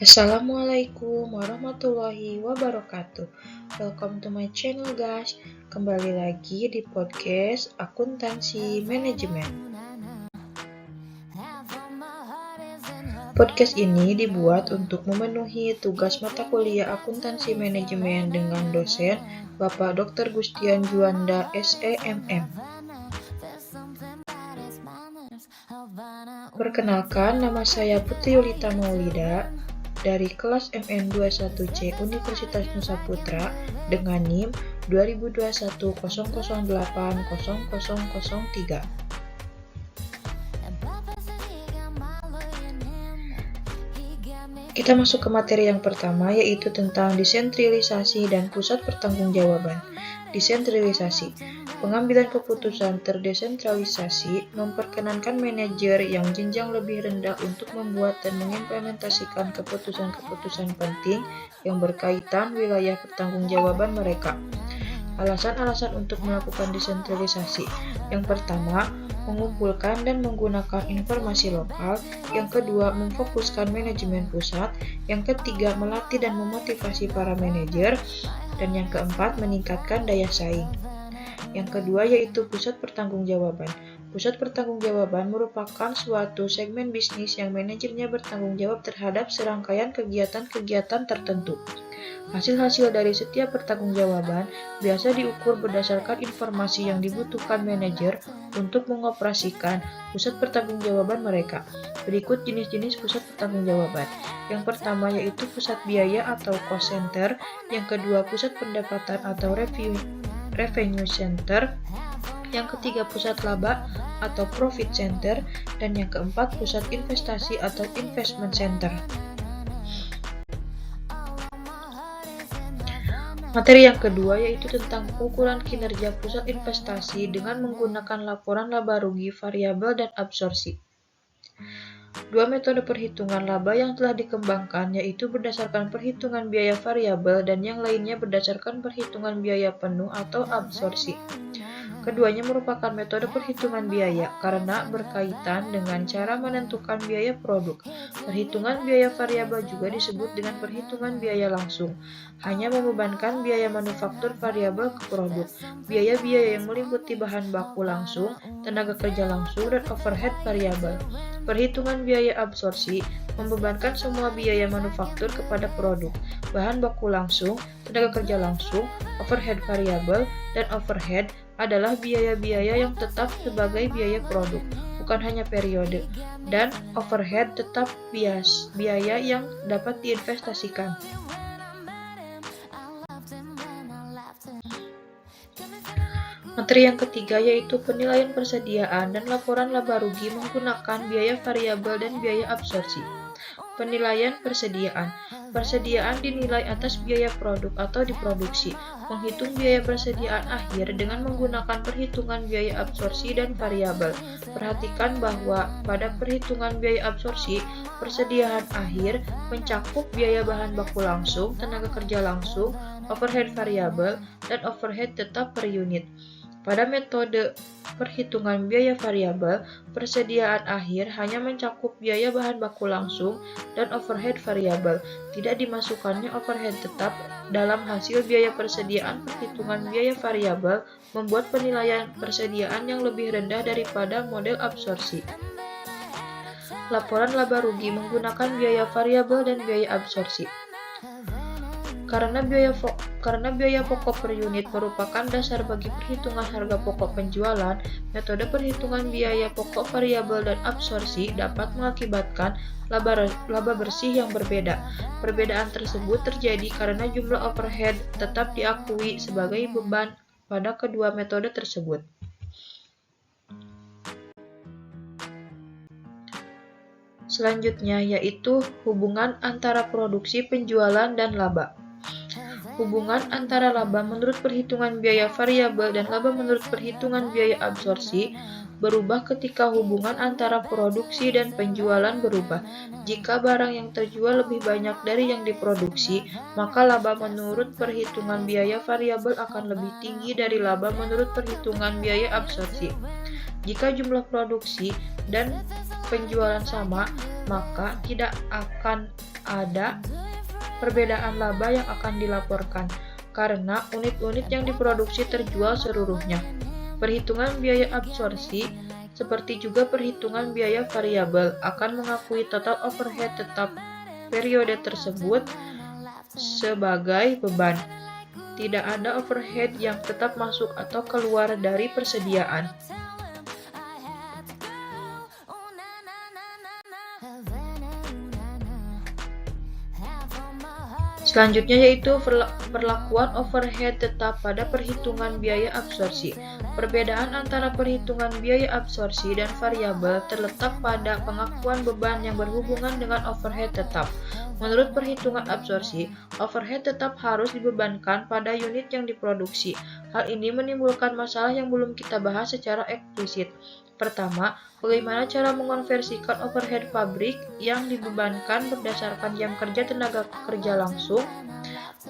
Assalamualaikum warahmatullahi wabarakatuh. Welcome to my channel guys. Kembali lagi di podcast Akuntansi Manajemen. Podcast ini dibuat untuk memenuhi tugas mata kuliah Akuntansi Manajemen dengan dosen Bapak Dr. Gustian Juanda, SEMM. Perkenalkan, nama saya Putri Yulita Maulida dari kelas MN21C Universitas Nusa Putra dengan NIM 2021008003. Kita masuk ke materi yang pertama, yaitu tentang desentralisasi dan pusat pertanggungjawaban. Desentralisasi. Pengambilan keputusan terdesentralisasi memperkenankan manajer yang jenjang lebih rendah untuk membuat dan mengimplementasikan keputusan-keputusan penting yang berkaitan wilayah pertanggungjawaban mereka. Alasan-alasan untuk melakukan desentralisasi. Yang pertama, mengumpulkan dan menggunakan informasi lokal. Yang kedua, memfokuskan manajemen pusat. Yang ketiga, melatih dan memotivasi para manajer. Dan yang keempat, meningkatkan daya saing. Yang kedua yaitu pusat pertanggungjawaban. Pusat pertanggungjawaban merupakan suatu segmen bisnis yang manajernya bertanggung jawab terhadap serangkaian kegiatan-kegiatan tertentu. Hasil-hasil dari setiap pertanggungjawaban biasa diukur berdasarkan informasi yang dibutuhkan manajer untuk mengoperasikan pusat pertanggungjawaban mereka. Berikut jenis-jenis pusat pertanggungjawaban. Yang pertama yaitu pusat biaya atau cost center, yang kedua pusat pendapatan atau revenue center, yang ketiga pusat laba atau profit center, dan yang keempat pusat investasi atau investment center. Materi yang kedua yaitu tentang pengukuran kinerja pusat investasi dengan menggunakan laporan laba rugi, variabel, dan absorpsi. Dua metode perhitungan laba yang telah dikembangkan yaitu berdasarkan perhitungan biaya variabel dan yang lainnya berdasarkan perhitungan biaya penuh atau absorpsi. Keduanya merupakan metode perhitungan biaya karena berkaitan dengan cara menentukan biaya produk. Perhitungan biaya variabel juga disebut dengan perhitungan biaya langsung, hanya membebankan biaya manufaktur variabel ke produk. Biaya-biaya yang meliputi bahan baku langsung, tenaga kerja langsung, dan overhead variabel. Perhitungan biaya absorpsi membebankan semua biaya manufaktur kepada produk, bahan baku langsung, tenaga kerja langsung, overhead variabel, dan overhead adalah biaya-biaya yang tetap sebagai biaya produk, bukan hanya periode, dan overhead tetap biaya yang dapat diinvestasikan. Materi yang ketiga yaitu penilaian persediaan dan laporan laba rugi menggunakan biaya variabel dan biaya absorpsi. Penilaian persediaan. Persediaan dinilai atas biaya produk atau diproduksi. Menghitung biaya persediaan akhir dengan menggunakan perhitungan biaya absorpsi dan variabel. Perhatikan bahwa pada perhitungan biaya absorpsi, persediaan akhir mencakup biaya bahan baku langsung, tenaga kerja langsung, overhead variabel, dan overhead tetap per unit. Pada metode perhitungan biaya variabel, persediaan akhir hanya mencakup biaya bahan baku langsung dan overhead variabel. Tidak dimasukkannya overhead tetap dalam hasil biaya persediaan. Perhitungan biaya variabel membuat penilaian persediaan yang lebih rendah daripada model absorpsi. Laporan laba rugi menggunakan biaya variabel dan biaya absorpsi. Karena biaya pokok per unit merupakan dasar bagi perhitungan harga pokok penjualan, metode perhitungan biaya pokok variabel dan absorpsi dapat mengakibatkan laba bersih yang berbeda. Perbedaan tersebut terjadi karena jumlah overhead tetap diakui sebagai beban pada kedua metode tersebut. Selanjutnya yaitu hubungan antara produksi, penjualan, dan laba. Hubungan antara laba menurut perhitungan biaya variabel dan laba menurut perhitungan biaya absorpsi berubah ketika hubungan antara produksi dan penjualan berubah. Jika barang yang terjual lebih banyak dari yang diproduksi, maka laba menurut perhitungan biaya variabel akan lebih tinggi dari laba menurut perhitungan biaya absorpsi. Jika jumlah produksi dan penjualan sama, maka tidak akan ada perbedaan laba yang akan dilaporkan, karena unit-unit yang diproduksi terjual seluruhnya. Perhitungan biaya absorpsi, seperti juga perhitungan biaya variabel, akan mengakui total overhead tetap periode tersebut sebagai beban. Tidak ada overhead yang tetap masuk atau keluar dari persediaan. Selanjutnya yaitu perlakuan overhead tetap pada perhitungan biaya absorpsi. Perbedaan antara perhitungan biaya absorpsi dan variabel terletak pada pengakuan beban yang berhubungan dengan overhead tetap. Menurut perhitungan absorpsi, overhead tetap harus dibebankan pada unit yang diproduksi. Hal ini menimbulkan masalah yang belum kita bahas secara eksplisit. Pertama, bagaimana cara mengonversikan overhead pabrik yang dibebankan berdasarkan jam kerja tenaga kerja langsung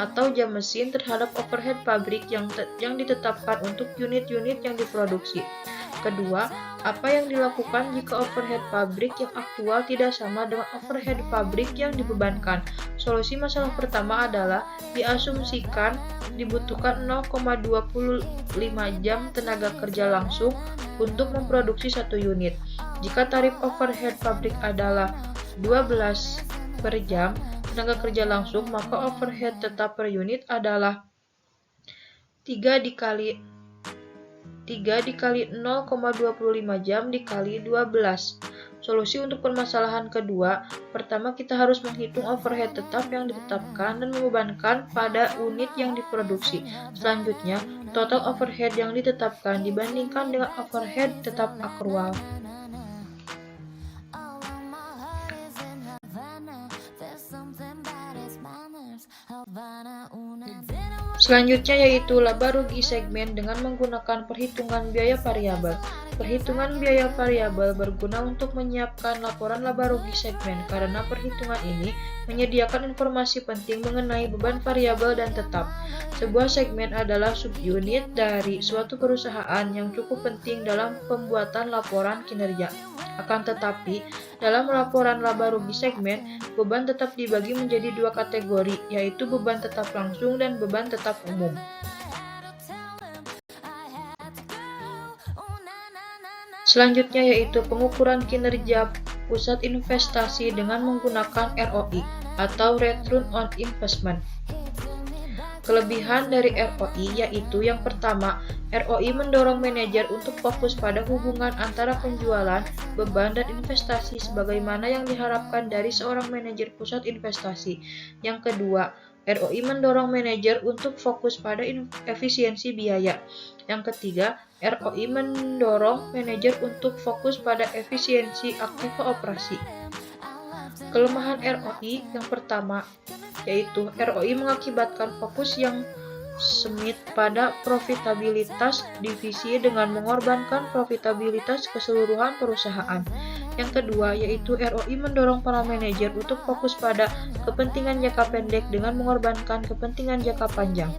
atau jam mesin terhadap overhead pabrik yang ditetapkan untuk unit-unit yang diproduksi. Kedua, apa yang dilakukan jika overhead pabrik yang aktual tidak sama dengan overhead pabrik yang dibebankan? Solusi masalah pertama adalah diasumsikan dibutuhkan 0,25 jam tenaga kerja langsung untuk memproduksi satu unit. Jika tarif overhead pabrik adalah 12 per jam tenaga kerja langsung, maka overhead tetap per unit adalah 3 dikali 0,25 jam dikali 12. Solusi untuk permasalahan kedua, pertama kita harus menghitung overhead tetap yang ditetapkan dan membebankan pada unit yang diproduksi. Selanjutnya, total overhead yang ditetapkan dibandingkan dengan overhead tetap akrual. Selanjutnya yaitu laba rugi segmen dengan menggunakan perhitungan biaya variabel. Perhitungan biaya variabel berguna untuk menyiapkan laporan laba rugi segmen karena perhitungan ini menyediakan informasi penting mengenai beban variabel dan tetap. Sebuah segmen adalah subunit dari suatu perusahaan yang cukup penting dalam pembuatan laporan kinerja. Akan tetapi, dalam laporan laba rugi segmen, beban tetap dibagi menjadi dua kategori, yaitu beban tetap langsung dan beban tetap umum. Selanjutnya yaitu pengukuran kinerja pusat investasi dengan menggunakan ROI atau Return on Investment. Kelebihan dari ROI yaitu yang pertama, ROI mendorong manajer untuk fokus pada hubungan antara penjualan, beban, dan investasi sebagaimana yang diharapkan dari seorang manajer pusat investasi. Yang kedua, ROI mendorong manajer untuk fokus pada efisiensi biaya. Yang ketiga, ROI mendorong manajer untuk fokus pada efisiensi aktiva operasi. Kelemahan ROI yang pertama yaitu ROI mengakibatkan fokus yang sempit pada profitabilitas divisi dengan mengorbankan profitabilitas keseluruhan perusahaan. Yang kedua yaitu ROI mendorong para manajer untuk fokus pada kepentingan jangka pendek dengan mengorbankan kepentingan jangka panjang.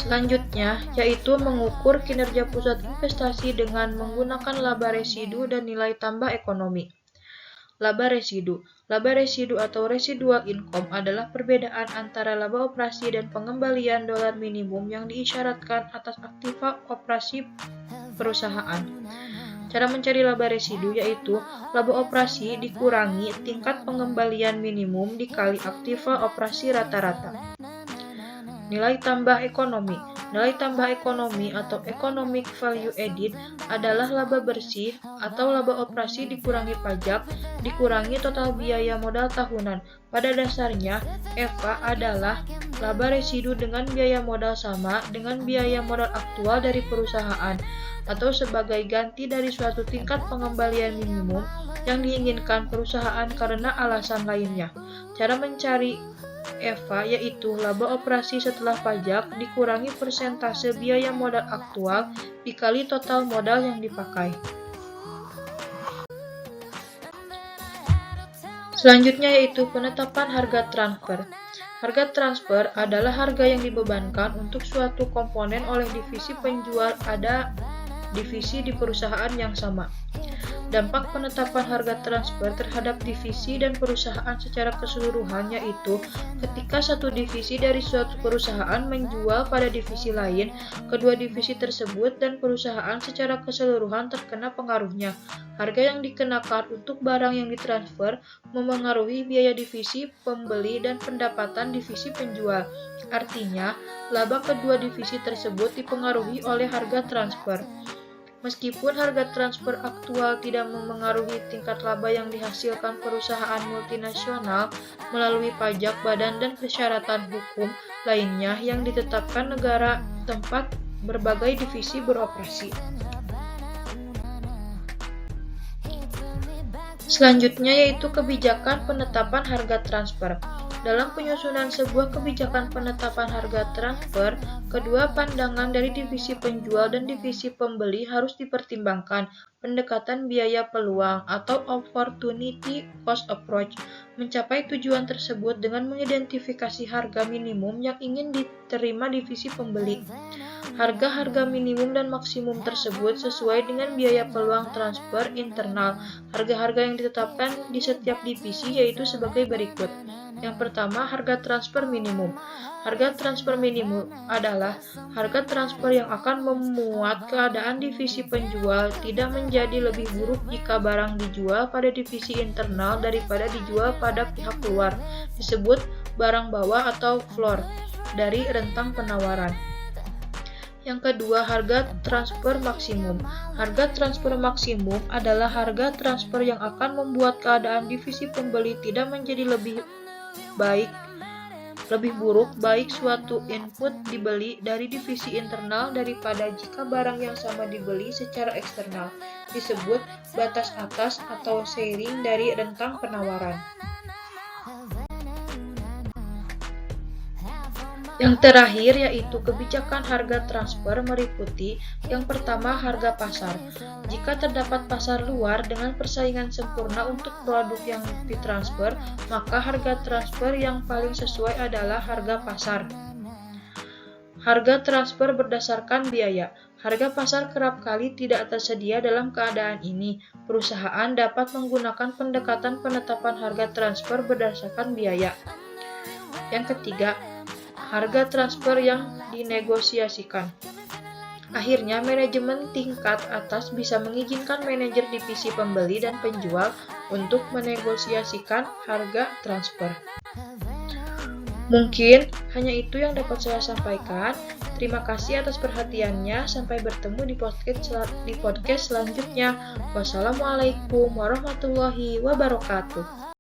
Selanjutnya, yaitu mengukur kinerja pusat investasi dengan menggunakan laba residu dan nilai tambah ekonomi. Laba residu atau residual income adalah perbedaan antara laba operasi dan pengembalian dolar minimum yang diisyaratkan atas aktiva operasi perusahaan. Cara mencari laba residu yaitu laba operasi dikurangi tingkat pengembalian minimum dikali aktiva operasi rata-rata. Nilai tambah ekonomi atau economic value added adalah laba bersih atau laba operasi dikurangi pajak, dikurangi total biaya modal tahunan. Pada dasarnya, EVA adalah laba residu dengan biaya modal sama dengan biaya modal aktual dari perusahaan atau sebagai ganti dari suatu tingkat pengembalian minimum yang diinginkan perusahaan karena alasan lainnya. Cara mencari EVA yaitu laba operasi setelah pajak dikurangi persentase biaya modal aktual dikali total modal yang dipakai. Selanjutnya yaitu penetapan harga transfer. Harga transfer adalah harga yang dibebankan untuk suatu komponen oleh divisi penjual divisi di perusahaan yang sama. Dampak penetapan harga transfer terhadap divisi dan perusahaan secara keseluruhan yaitu ketika satu divisi dari suatu perusahaan menjual pada divisi lain, kedua divisi tersebut dan perusahaan secara keseluruhan terkena pengaruhnya. Harga yang dikenakan untuk barang yang ditransfer memengaruhi biaya divisi pembeli dan pendapatan divisi penjual. Artinya, laba kedua divisi tersebut dipengaruhi oleh harga transfer. Meskipun harga transfer aktual tidak memengaruhi tingkat laba yang dihasilkan perusahaan multinasional melalui pajak, badan, dan persyaratan hukum lainnya yang ditetapkan negara tempat berbagai divisi beroperasi. Selanjutnya yaitu kebijakan penetapan harga transfer. Dalam penyusunan sebuah kebijakan penetapan harga transfer, kedua pandangan dari divisi penjual dan divisi pembeli harus dipertimbangkan. Pendekatan biaya peluang atau opportunity cost approach mencapai tujuan tersebut dengan mengidentifikasi harga minimum yang ingin diterima divisi pembeli. Harga-harga minimum dan maksimum tersebut sesuai dengan biaya peluang transfer internal. Harga-harga yang ditetapkan di setiap divisi yaitu sebagai berikut. Yang pertama, harga transfer minimum. Harga transfer minimum adalah harga transfer yang akan memuat keadaan divisi penjual tidak menjadi lebih buruk jika barang dijual pada divisi internal daripada dijual pada pihak luar. Disebut barang bawah atau floor dari rentang penawaran. Yang kedua, harga transfer maksimum. Harga transfer maksimum adalah harga transfer yang akan membuat keadaan divisi pembeli tidak menjadi lebih buruk baik suatu input dibeli dari divisi internal daripada jika barang yang sama dibeli secara eksternal. Disebut batas atas atau ceiling dari rentang penawaran. Yang terakhir yaitu kebijakan harga transfer meliputi yang pertama harga pasar. Jika terdapat pasar luar dengan persaingan sempurna untuk produk yang ditransfer, maka harga transfer yang paling sesuai adalah harga pasar. Harga transfer berdasarkan biaya. Harga pasar kerap kali tidak tersedia dalam keadaan ini. Perusahaan dapat menggunakan pendekatan penetapan harga transfer berdasarkan biaya. Yang ketiga, harga transfer yang dinegosiasikan. Akhirnya, manajemen tingkat atas bisa mengizinkan manajer divisi pembeli dan penjual untuk menegosiasikan harga transfer. Mungkin hanya itu yang dapat saya sampaikan. Terima kasih atas perhatiannya. Sampai bertemu di podcast selanjutnya. Wassalamualaikum warahmatullahi wabarakatuh.